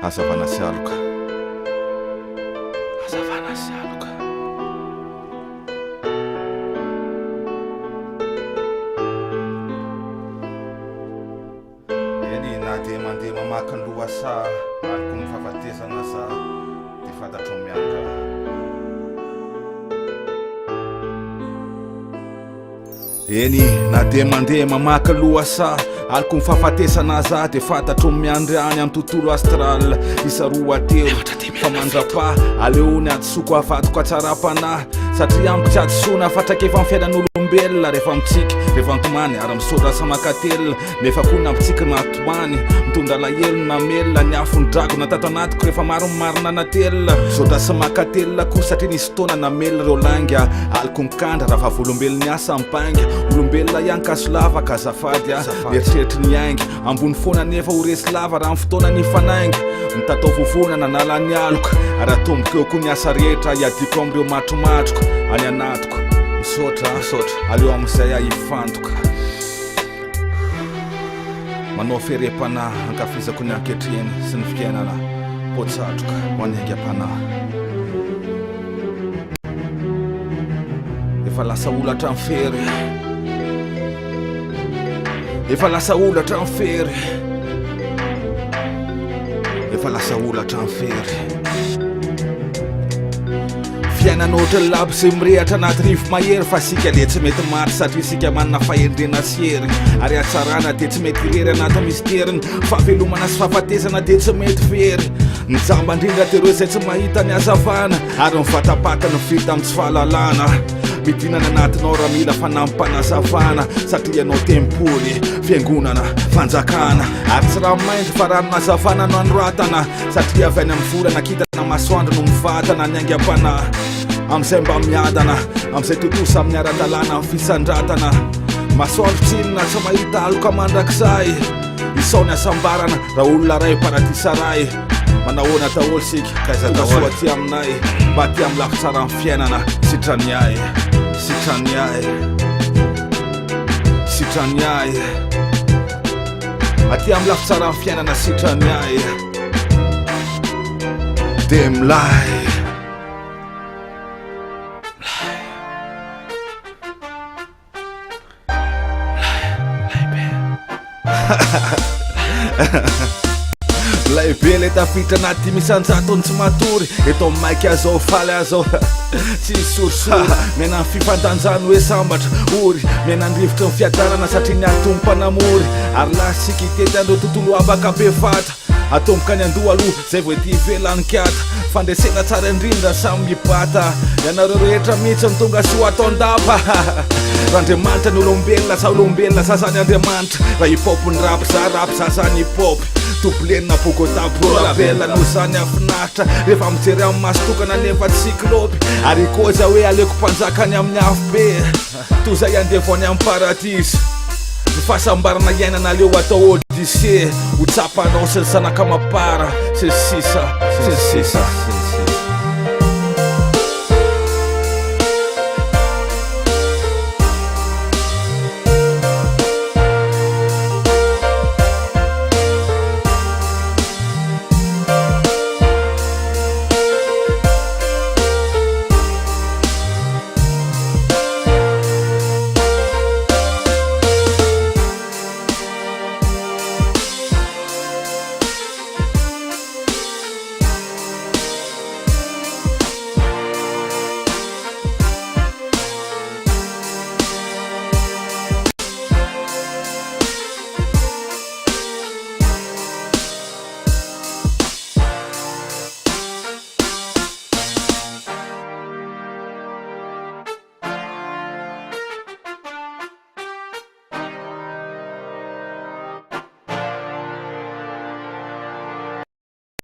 Hazavana sy Aloka. Hazavana sy Aloka. Eny na dia mandeha mamaky ny lohasa aliko ny fahafatesana sa dia fantatro mianga. Eny na dia mandeha mamaky lohasa aliko ny fahafatesana za dia fantatro miandry any amin'ny tontolo astral isa roa telo fa mandrapa aleo ny atsoko avadiko atsara-panahy satria amiko tsy atsona fatraka efa fiainan'olombelona rehefa mitsika rehefa ntomany ary misaotra samakatelona nefa koa nampitsika natomany mitondra lahelo na melona ny afony drago natato anatiko rehefa maro marina natelona misaotra samakatelona koa satria nisy fotoana namelona reo langa aliko mikandra raha vavolombelona ny asa mipanga olombelona ihany kaso lavaka azafady eritreritry ny aingy ambony foana nefa ho resy lava raha fotoana ny fanaingy mitatao vovonana nala ny aloka ary atomboko eo koa ny asa rehetra iadiko am'ireo matromatroko any anatiko misaotra aleo am'izay ahifantoka manao ferem-panahy ankafizako ny ankehitriny sy ny fiainana potsatroka ho any aingam-panahy efa lasa olatra ny fery efa lasa olatra ny fery efa lasa olatra ny fery fiainan'ohatra labo sy mirehatra anaty rivo mahery fa sika dia tsy mety maty satria sika manana fahendrena sy hery ary atsarana dia tsy mety irery anaty misteriny fahavelomana sy fahafatesana dia tsy mety very nijamba indrindra tereo izay tsy mahita ny hazavana ary mivatapata ny vita amin'ny tsy fahalalana midinana anatinao raha mila fanampana-hazavana satria ianao tempoly fiangonana fanjakana ary tsy raha maindy fa ranona hazavana no anoratana satria avy any amin'ny volana kitana masoandro no mivatana ny aingam-panahy am'izay mba miadana am'izay totosa amin'ny ara-dalàna amin'ny fisandratana masoandro tsinona tsy mahita aloka mandrakizay isao ny asambarana raha olona ray paradisa ray manahoana daholo sika kaizasoa ty aminay mba ty amin'ny lafy tsara amin'ny fiainana sitraniay aty amin'ny lafy tsara amin'ny fiainana sitraniay dia milay laibe le tafitra anaty misanjatony tsy matory eto maiky azao faly azao tsy sorisory miana ny fifandanjany hoe sambatra ory miana ny rivotry ny fiadarana satria ny atompo-panamory ary lasika itety andreo tontolo abaka be fata atomboka ny andoha aloha zay vo ety ivelany kiata fandresena tsara indrindra samy mibata ianareo rehetra mihitsy ny tonga soa ataon-dapa r'andriamanitra ny olombelona sa olombelona sasany andriamanitra raha hipopy ny rapy za rapy sasany hipopy Doubl'e'nn na Bogota Bella no zany afinaritra rehefa mijery amin'ny masotokana nefa tsiklopy ary koza hoe aleko mpanjakany amin'ny afo be toy zay andevony amin'ny paradisy ny fahasambarana iainana aleo atao odise ho tsapanao sy ny zanaka mapara sy ny sisa